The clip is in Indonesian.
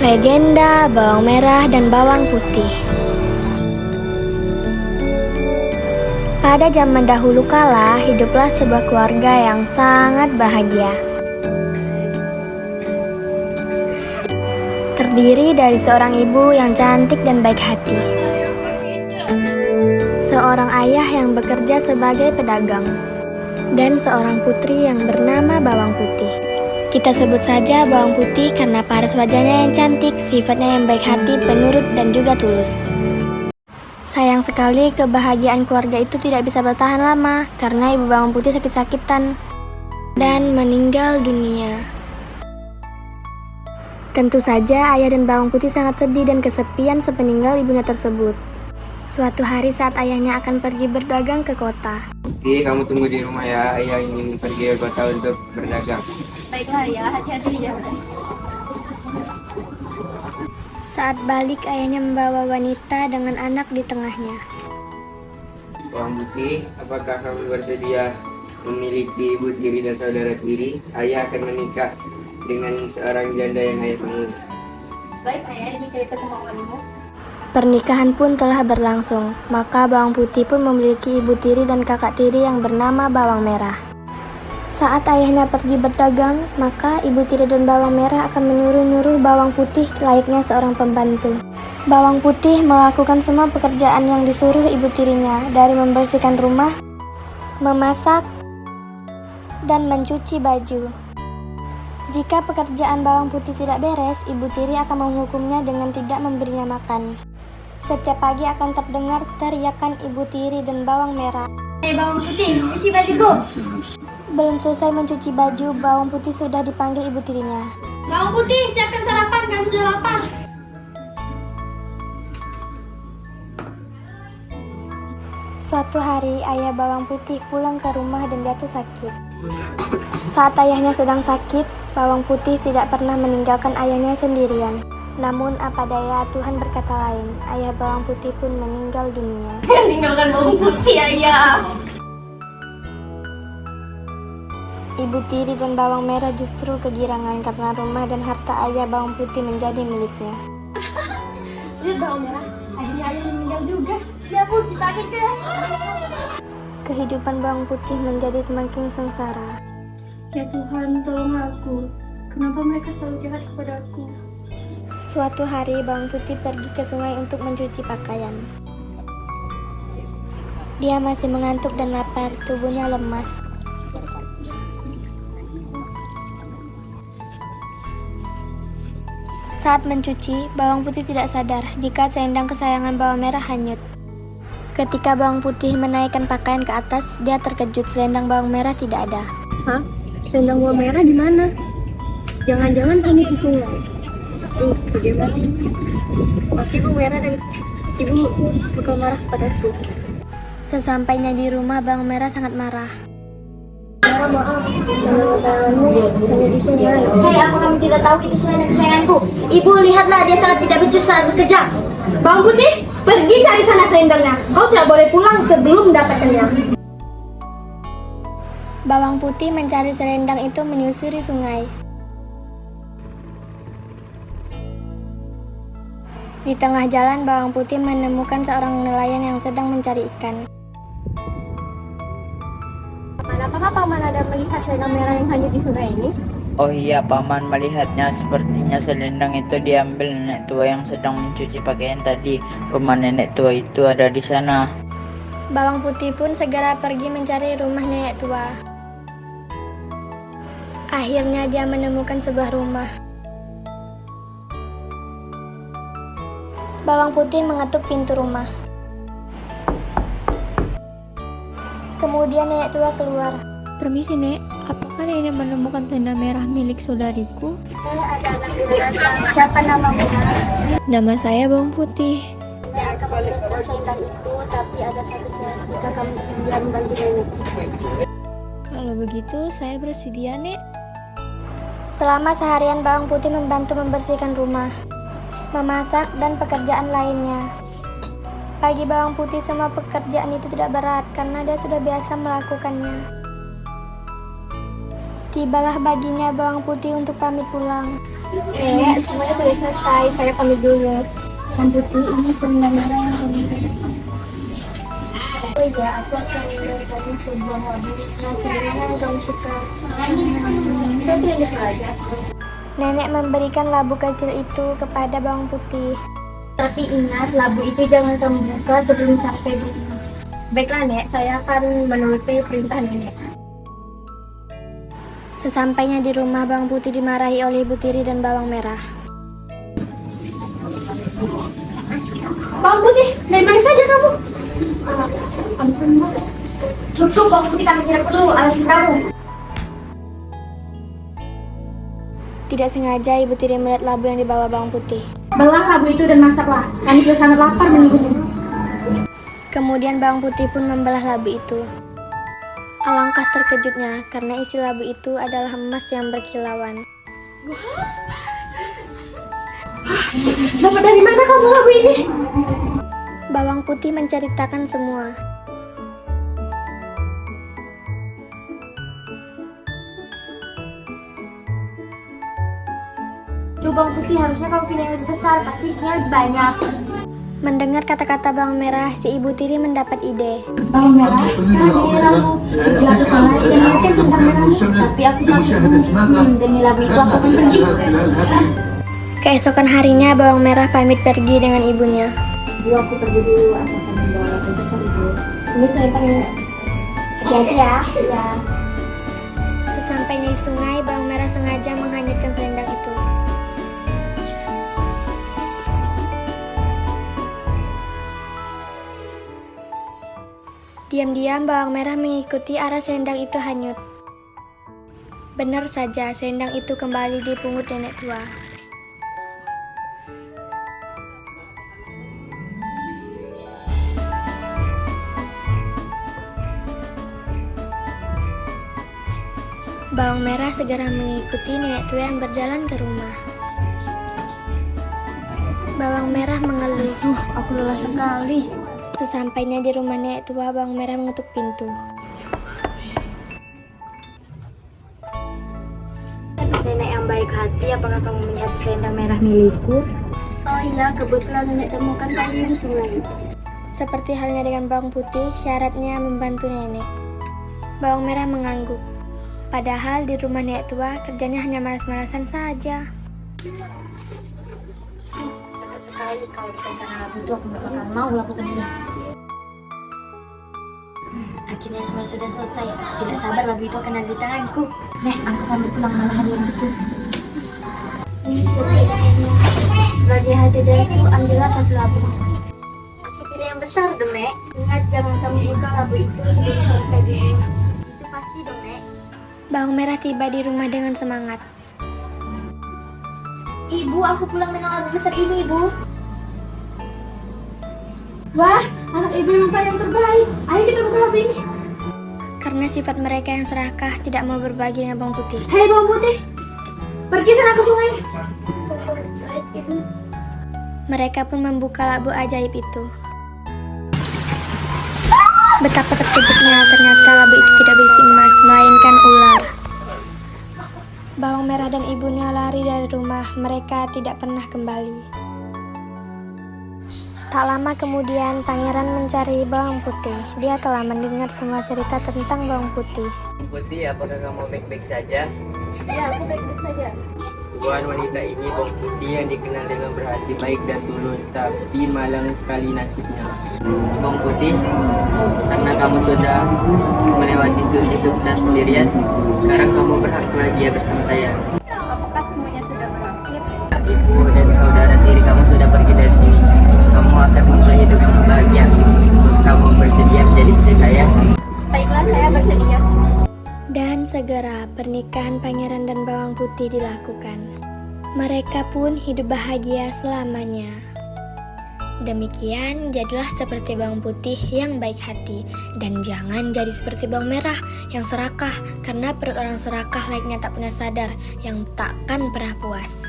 Legenda bawang merah dan bawang putih. Pada zaman dahulu kala, hiduplah sebuah keluarga yang sangat bahagia. Terdiri dari seorang ibu yang cantik dan baik hati, seorang ayah yang bekerja sebagai pedagang, dan seorang putri yang bernama Bawang Putih. Kita sebut saja Bawang Putih karena paras wajahnya yang cantik, sifatnya yang baik hati, penurut, dan juga tulus. Sayang sekali kebahagiaan keluarga itu tidak bisa bertahan lama karena ibu Bawang Putih sakit-sakitan dan meninggal dunia. Tentu saja ayah dan Bawang Putih sangat sedih dan kesepian sepeninggal ibunya tersebut. Suatu hari saat ayahnya akan pergi berdagang ke kota. Putih, kamu tunggu di rumah ya, ayah ingin pergi ke kota untuk berdagang. Baiklah ya, hati-hati ya. Saat balik, ayahnya membawa wanita dengan anak di tengahnya. Bawang Putih, apakah kamu bersedia memiliki ibu tiri dan saudara tiri? Ayah akan menikah dengan seorang janda yang ayah temui. Baik ayah, jika itu kemauanmu. Pernikahan pun telah berlangsung, maka Bawang Putih pun memiliki ibu tiri dan kakak tiri yang bernama Bawang Merah. Saat ayahnya pergi berdagang, maka ibu tiri dan Bawang Merah akan menyuruh-nyuruh Bawang Putih layaknya seorang pembantu. Bawang Putih melakukan semua pekerjaan yang disuruh ibu tirinya, dari membersihkan rumah, memasak, dan mencuci baju. Jika pekerjaan Bawang Putih tidak beres, ibu tiri akan menghukumnya dengan tidak memberinya makan. Setiap pagi akan terdengar teriakan ibu tiri dan Bawang Merah. Hei Bawang Putih, cuci bajuku. Belum selesai mencuci baju, Bawang Putih sudah dipanggil ibu tirinya. Bawang Putih, siapkan sarapan, kami sudah lapar. Suatu hari, ayah Bawang Putih pulang ke rumah dan jatuh sakit. Saat ayahnya sedang sakit, Bawang Putih tidak pernah meninggalkan ayahnya sendirian. Namun apa daya, Tuhan berkata lain. Ayah Bawang Putih pun meninggal dunia. Tinggalkan Bawang Putih, ayah. Ibu tiri dan Bawang Merah justru kegirangan karena rumah dan harta ayah Bawang Putih menjadi miliknya. Lihat Bawang Merah, akhirnya ayah meninggal juga. Ya pun, kita akan ke. Kehidupan Bawang Putih menjadi semakin sengsara. Ya Tuhan, tolong aku. Kenapa mereka selalu jahat kepadaku? Suatu hari Bawang Putih pergi ke sungai untuk mencuci pakaian. Dia masih mengantuk dan lapar, tubuhnya lemas. Saat mencuci, Bawang Putih tidak sadar jika selendang kesayangan Bawang Merah hanyut. Ketika Bawang Putih menaikkan pakaian ke atas, dia terkejut selendang Bawang Merah tidak ada. Hah? Selendang Bawang Merah di mana? Jangan-jangan hanyut di sungai. Bagaimana? Pasti Bawang Merah dan ibu bakal marah padaku. Sesampainya di rumah, Bawang Merah sangat marah. Maaf, selendang kesayanganmu hanya di sungai. Hei, apa kamu tidak tahu itu selendang kesayanganku? Ibu, lihatlah, dia sangat tidak becus saat bekerja. Bawang Putih, pergi cari sana selendangnya. Kau tidak boleh pulang sebelum mendapatkannya. Bawang Putih mencari selendang itu menyusuri sungai. Di tengah jalan, Bawang Putih menemukan seorang nelayan yang sedang mencari ikan. Apakah paman ada melihat selendang merah yang hanyut di sungai ini? Oh iya, paman melihatnya. Sepertinya selendang itu diambil nenek tua yang sedang mencuci pakaian tadi. Rumah nenek tua itu ada di sana. Bawang Putih pun segera pergi mencari rumah nenek tua. Akhirnya dia menemukan sebuah rumah. Bawang Putih mengetuk pintu rumah. Kemudian nenek tua keluar. Permisi, Nek. Apakah Nenek menemukan tenda merah milik saudariku? Ada anak di datang. Siapa namamu? Nama saya Bawang Putih. Ya, kamu tidak selendang itu, tapi ada satu syarat jika kamu bersedia membantu nenek. Kalau begitu, saya bersedia, Nek. Selama seharian Bawang Putih membantu membersihkan rumah, memasak, dan pekerjaan lainnya. Bagi Bawang Putih semua pekerjaan itu tidak berat karena dia sudah biasa melakukannya. Tibalah baginya bawang putih untuk pamit pulang. Nek, semuanya sudah selesai. Saya pamit dulu. Bawang putih, ini selendang merah yang kamu cari. Oh iya, aku akan memberikan sebuah labu. Nanti gimana yang kamu suka? Saya tidak sengaja. Nenek memberikan labu kecil itu kepada bawang putih. Tapi ingat, labu itu jangan kamu buka sebelum sampai di rumah. Baiklah, Nek. Saya akan menuruti perintah Nenek. Sesampainya di rumah, bawang putih dimarahi oleh Ibu Tiri dan bawang merah. Bawang putih, dari mana saja kamu? Ampun, Bu. Cukup, bawang putih, kami tidak perlu alasan kamu. Tidak sengaja Ibu Tiri melihat labu yang dibawa bawang putih. Belah labu itu dan masaklah. Kami sudah sangat lapar menunggumu. Kemudian bawang putih pun membelah labu itu. Alangkah terkejutnya karena isi labu itu adalah emas yang berkilauan. Dapat dari mana kamu labu ini? Bawang putih menceritakan semua. Bawang putih, harusnya kamu pilih yang lebih besar. Pasti isinya lebih banyak. Mendengar kata-kata bawang merah, si Ibu Tiri mendapat ide. Bawang merah, sekarang ini labu. Bila aku salah, dia mungkin sedang merahmu. Tapi aku takut. Demi labu itu aku akan pergi. Keesokan harinya bawang merah pamit pergi dengan ibunya. Bu, aku pergi dulu. Aku akan membawa labu besar, Ibu. Ini selempang ini. Hati-hati ya. Ya. Sesampainya di sungai, bawang merah sengaja menghanyutkan selendang itu. Diam-diam bawang merah mengikuti arah selendang itu hanyut. Benar saja, selendang itu kembali dipungut nenek tua. Bawang merah segera mengikuti nenek tua yang berjalan ke rumah. Bawang merah mengeluh. Duh, aku lelah sekali. Sesampainya di rumah nenek tua, bawang merah mengetuk pintu. Nenek yang baik hati, apakah kamu melihat selendang merah milikku? Oh iya, kebetulan nenek temukan tadi di sungai. Seperti halnya dengan bawang putih, syaratnya membantu nenek. Bawang merah mengangguk. Padahal di rumah nenek tua, kerjanya hanya malas-malasan saja. Sangat sekali kalau bukan karena labu itu aku gak bakal mau lakukan ini. Akhirnya semua sudah selesai. Tidak sabar labu itu akan ada di tanganku. Nek, aku pamit pulang malah hadiah untukku. Ini sebagai hadiah dariku, ambillah satu labu. Aku pilih yang besar dong, Nek. Ingat, jangan kamu buka labu itu sebelum sampai di rumah. Itu pasti dong, Nek. Bawang merah tiba di rumah dengan semangat. Ibu, aku pulang dengan labu besar ini, Ibu. Wah, anak ibu memang yang terbaik. Ayo kita buka labu ini. Karena sifat mereka yang serakah tidak mau berbagi dengan bawang putih. Hei bawang putih, pergi sana ke sungai. Ibu. Mereka pun membuka labu ajaib itu. Betapa terkejutnya, ternyata labu itu tidak berisi emas, melainkan ular. Bawang merah dan ibunya lari dari rumah, mereka tidak pernah kembali. Tak lama kemudian, pangeran mencari bawang putih. Dia telah mendengar semua cerita tentang bawang putih. Putih, apakah kamu baik-baik saja? Ya, aku baik-baik saja. Tuan wanita ini bawang putih yang dikenal dengan berhati baik dan tulus, tapi malang sekali nasibnya. Bawang putih, karena kamu sudah melewati sukses sendirian, sekarang kamu berhak bahagia bersama saya. Apakah semuanya sudah berakhir? Ibu dan saudara tiri kamu sudah pergi dari sini. Kamu akan memulai hidup yang bahagia. Kamu bersedia menjadi istri saya? Baiklah, saya bersedia. Dan segera pernikahan pangeran dan bawang putih dilakukan. Mereka pun hidup bahagia selamanya. Demikian, jadilah seperti bawang putih yang baik hati. Dan jangan jadi seperti bawang merah yang serakah. Karena perut orang serakah layaknya tak pernah sadar, yang takkan pernah puas.